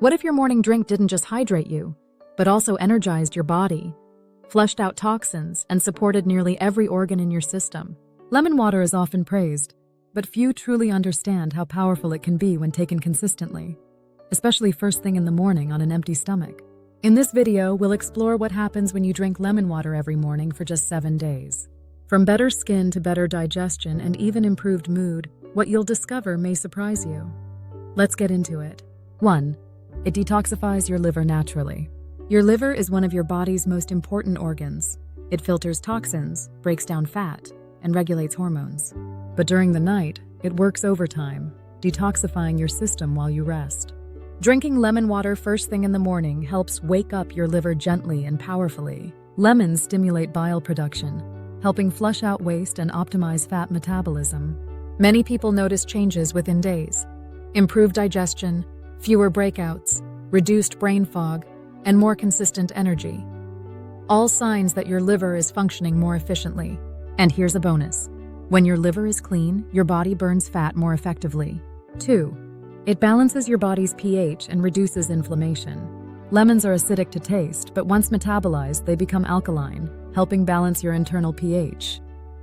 What if your morning drink didn't just hydrate you, but also energized your body, flushed out toxins, and supported nearly every organ in your system? Lemon water is often praised, but few truly understand how powerful it can be when taken consistently, especially first thing in the morning on an empty stomach. In this video, we'll explore what happens when you drink lemon water every morning for just 7 days. From better skin to better digestion and even improved mood, what you'll discover may surprise you. Let's get into it. 1. It detoxifies your liver naturally. Your liver is one of your body's most important organs. It filters toxins, breaks down fat, and regulates hormones. But during the night, it works overtime, detoxifying your system while you rest. Drinking lemon water first thing in the morning helps wake up your liver gently and powerfully. Lemons stimulate bile production, helping flush out waste and optimize fat metabolism. Many people notice changes within days: improved digestion, fewer breakouts, reduced brain fog, and more consistent energy. All signs that your liver is functioning more efficiently. And here's a bonus: when your liver is clean, your body burns fat more effectively. 2. It balances your body's pH and reduces inflammation. Lemons are acidic to taste, but once metabolized, they become alkaline, helping balance your internal pH.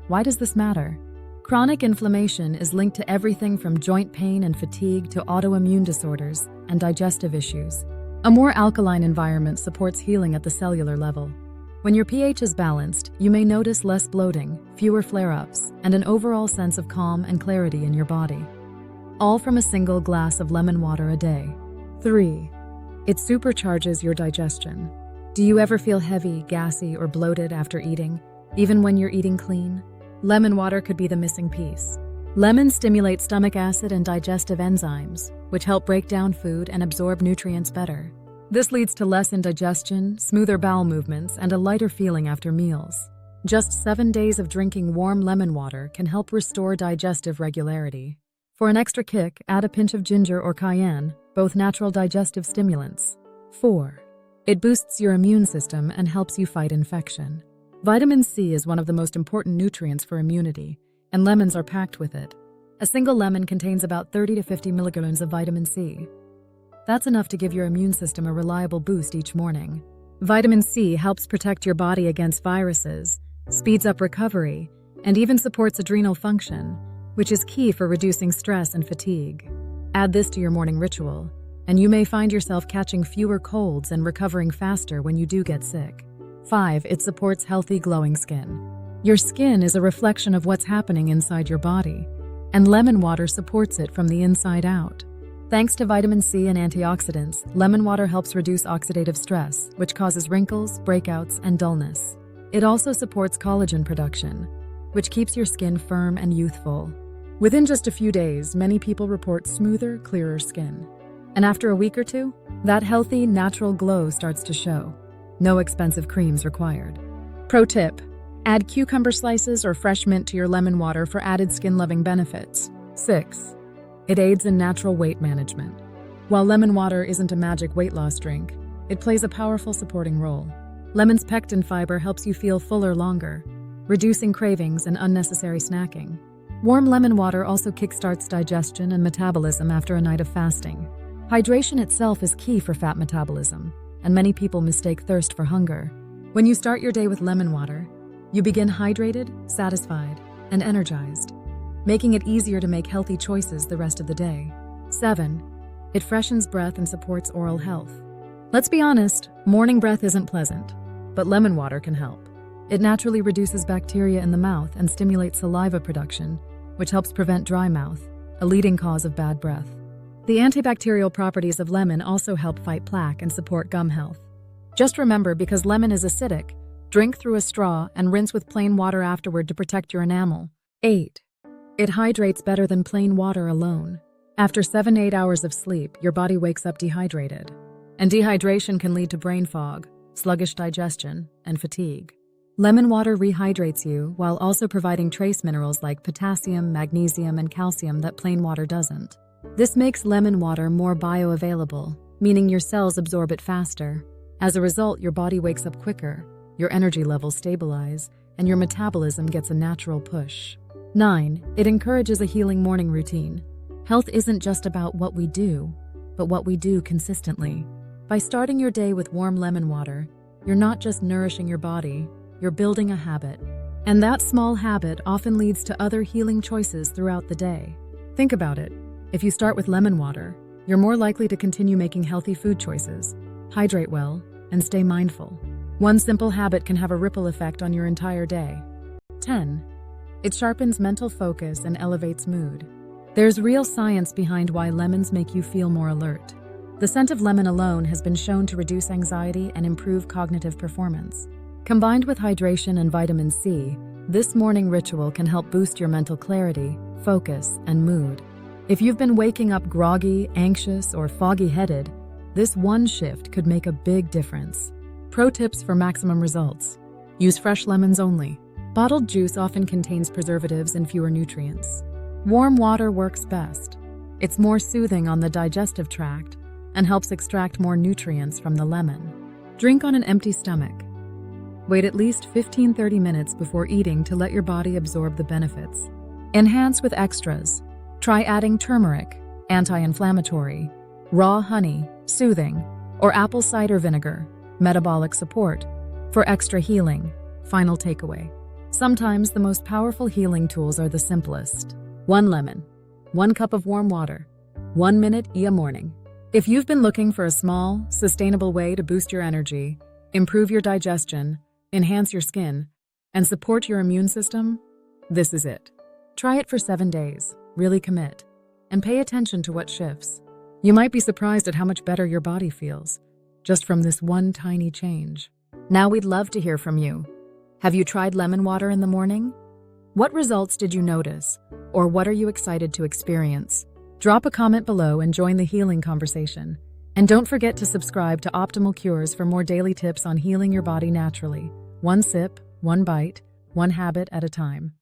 Why does this matter? Chronic inflammation is linked to everything from joint pain and fatigue to autoimmune disorders and digestive issues. A more alkaline environment supports healing at the cellular level. When your pH is balanced, you may notice less bloating, fewer flare-ups, and an overall sense of calm and clarity in your body. All from a single glass of lemon water a day. 3. It supercharges your digestion. Do you ever feel heavy, gassy, or bloated after eating, even when you're eating clean? Lemon water could be the missing piece. Lemons stimulate stomach acid and digestive enzymes, which help break down food and absorb nutrients better. This leads to less indigestion, smoother bowel movements, and a lighter feeling after meals. Just 7 days of drinking warm lemon water can help restore digestive regularity. For an extra kick, add a pinch of ginger or cayenne, both natural digestive stimulants. 4. It boosts your immune system and helps you fight infection. Vitamin C is one of the most important nutrients for immunity, and lemons are packed with it. A single lemon contains about 30 to 50 milligrams of vitamin C. That's enough to give your immune system a reliable boost each morning. Vitamin C helps protect your body against viruses, speeds up recovery, and even supports adrenal function, which is key for reducing stress and fatigue. Add this to your morning ritual, and you may find yourself catching fewer colds and recovering faster when you do get sick. 5. It supports healthy, glowing skin. Your skin is a reflection of what's happening inside your body, and lemon water supports it from the inside out. Thanks to vitamin C and antioxidants, lemon water helps reduce oxidative stress, which causes wrinkles, breakouts, and dullness. It also supports collagen production, which keeps your skin firm and youthful. Within just a few days, many people report smoother, clearer skin. And after a week or two, that healthy, natural glow starts to show. No expensive creams required. Pro tip: add cucumber slices or fresh mint to your lemon water for added skin-loving benefits. 6. It aids in natural weight management. While lemon water isn't a magic weight loss drink, it plays a powerful supporting role. Lemon's pectin fiber helps you feel fuller longer, reducing cravings and unnecessary snacking. Warm lemon water also kickstarts digestion and metabolism after a night of fasting. Hydration itself is key for fat metabolism, and many people mistake thirst for hunger. When you start your day with lemon water, you begin hydrated, satisfied, and energized, making it easier to make healthy choices the rest of the day. 7. It freshens breath and supports oral health. Let's be honest, morning breath isn't pleasant, but lemon water can help. It naturally reduces bacteria in the mouth and stimulates saliva production, which helps prevent dry mouth, a leading cause of bad breath. The antibacterial properties of lemon also help fight plaque and support gum health. Just remember, because lemon is acidic, drink through a straw and rinse with plain water afterward to protect your enamel. 8. It hydrates better than plain water alone. After 7 to 8 hours of sleep, your body wakes up dehydrated. And dehydration can lead to brain fog, sluggish digestion, and fatigue. Lemon water rehydrates you while also providing trace minerals like potassium, magnesium, and calcium that plain water doesn't. This makes lemon water more bioavailable, meaning your cells absorb it faster. As a result, your body wakes up quicker, your energy levels stabilize, and your metabolism gets a natural push. 9. It encourages a healing morning routine. Health isn't just about what we do, but what we do consistently. By starting your day with warm lemon water, you're not just nourishing your body, you're building a habit. And that small habit often leads to other healing choices throughout the day. Think about it. If you start with lemon water, you're more likely to continue making healthy food choices, hydrate well, and stay mindful. One simple habit can have a ripple effect on your entire day. 10. It sharpens mental focus and elevates mood. There's real science behind why lemons make you feel more alert. The scent of lemon alone has been shown to reduce anxiety and improve cognitive performance. Combined with hydration and vitamin C, this morning ritual can help boost your mental clarity, focus, and mood. If you've been waking up groggy, anxious, or foggy-headed, this one shift could make a big difference. Pro tips for maximum results. Use fresh lemons only. Bottled juice often contains preservatives and fewer nutrients. Warm water works best. It's more soothing on the digestive tract and helps extract more nutrients from the lemon. Drink on an empty stomach. Wait at least 15-30 minutes before eating to let your body absorb the benefits. Enhance with extras. Try adding turmeric, anti-inflammatory, raw honey, soothing, or apple cider vinegar, metabolic support, for extra healing. Final takeaway. Sometimes the most powerful healing tools are the simplest. 1 lemon, 1 cup of warm water, 1 minute a morning. If you've been looking for a small, sustainable way to boost your energy, improve your digestion, enhance your skin, and support your immune system, this is it. Try it for 7 days, really commit, and pay attention to what shifts. You might be surprised at how much better your body feels, just from this one tiny change. Now we'd love to hear from you. Have you tried lemon water in the morning? What results did you notice, or what are you excited to experience? Drop a comment below and join the healing conversation. And don't forget to subscribe to Optimal Cures for more daily tips on healing your body naturally. One sip, one bite, one habit at a time.